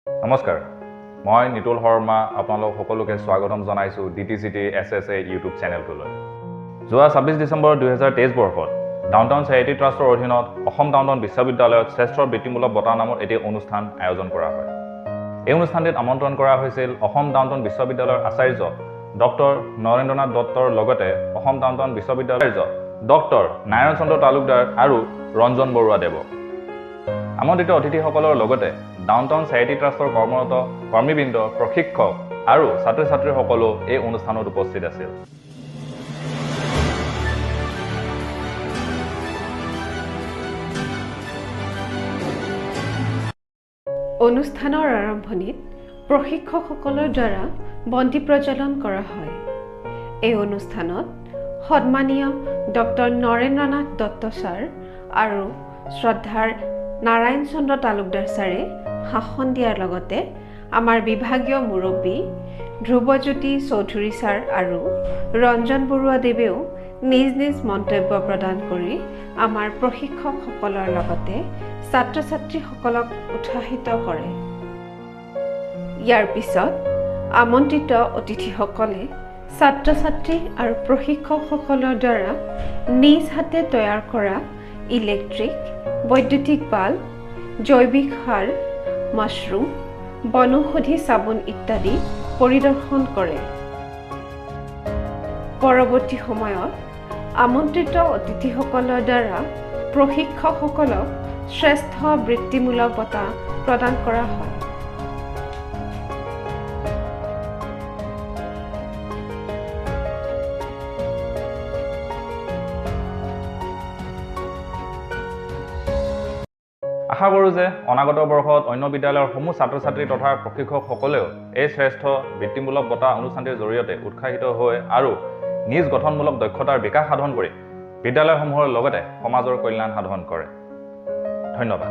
নমস্কাৰ, মই নিতুল শৰ্মা আপোনালোক সকলোকে স্বাগতম জনাইছোঁ DTCT SSA ইউটিউব চেনেলটোলৈ। যোৱা 26 ডিচেম্বৰ 2023 বৰ্ষত ডাউনটাউন চেৰিটি ট্ৰাষ্টৰ অধীনত অসম ডাউনটাউন বিশ্ববিদ্যালয়ত শ্ৰেষ্ঠ বৃত্তিমূলক বঁটা নামৰ এটি অনুষ্ঠান আয়োজন কৰা হয়। এই অনুষ্ঠানটিত আমন্ত্ৰণ কৰা হৈছিল অসম ডাউনটাউন বিশ্ববিদ্যালয়ৰ আচাৰ্য ডক্টৰ নৰেন্দ্ৰনাথ দত্তৰ লগতে অসম ডাউনটাউন বিশ্ববিদ্যালয়ৰ ডক্টৰ নাৰায়ণ চন্দ্ৰ তালুকদাৰ আৰু ৰঞ্জন বৰুৱা দেৱক। আমন্ত্ৰিত অতিথিসকলৰ লগতে ডাউনটাউন চেৰিটি ট্ৰাষ্টৰ কৰ্মৰত কৰ্মীবৃন্দ, প্ৰশিক্ষক আৰু ছাত্ৰ ছাত্ৰীসকলো এই অনুষ্ঠানত উপস্থিত আছিল। অনুষ্ঠানৰ আৰম্ভণিত প্ৰশিক্ষকসকলৰ দ্বাৰা বন্তি প্ৰজ্বলন কৰা হয়। এই অনুষ্ঠানত সন্মানীয় ডক্টৰ নৰেন্দ্ৰনাথ দত্ত ছাৰ আৰু শ্ৰদ্ধাৰ নাৰায়ণ চন্দ্ৰ তালুকদাৰ ছাৰে ভাষণ দিয়াৰ লগতে আমাৰ বিভাগীয় মুৰব্বী ধ্ৰুৱজ্যোতি চৌধুৰী ছাৰ আৰু ৰঞ্জন বৰুৱা দেৱেও নিজ নিজ মন্তব্য প্ৰদান কৰি আমাৰ প্ৰশিক্ষকসকলৰ লগতে ছাত্ৰ ছাত্ৰীসকলক উৎসাহিত কৰে। ইয়াৰ পিছত আমন্ত্ৰিত অতিথিসকলে ছাত্ৰ ছাত্ৰী আৰু প্ৰশিক্ষকসকলৰ দ্বাৰা নিজ হাতে তৈয়াৰ কৰা ইলেক্ট্ৰিক, বৈদ্যুতিক বাল্ব, জৈৱিক সাৰ, মাছৰুম, বনৌষধি চাবোন ইত্যাদি পৰিদৰ্শন কৰে। পৰৱৰ্তী সময়ত আমন্ত্ৰিত অতিথিসকলৰ দ্বাৰা প্ৰশিক্ষকসকলক শ্ৰেষ্ঠ বৃত্তিমূলক বঁটা প্ৰদান কৰা হয়। আশা কৰোঁ যে অনাগত বৰ্ষত অন্য বিদ্যালয়ৰ সমূহ ছাত্ৰ ছাত্ৰী তথা প্ৰশিক্ষকসকলেও এই শ্ৰেষ্ঠ বৃত্তিমূলক বঁটা অনুষ্ঠানটিৰ জৰিয়তে উৎসাহিত হৈ আৰু নিজ গঠনমূলক দক্ষতাৰ বিকাশ সাধন কৰি বিদ্যালয়সমূহৰ লগতে সমাজৰ কল্যাণ সাধন কৰে। ধন্যবাদ।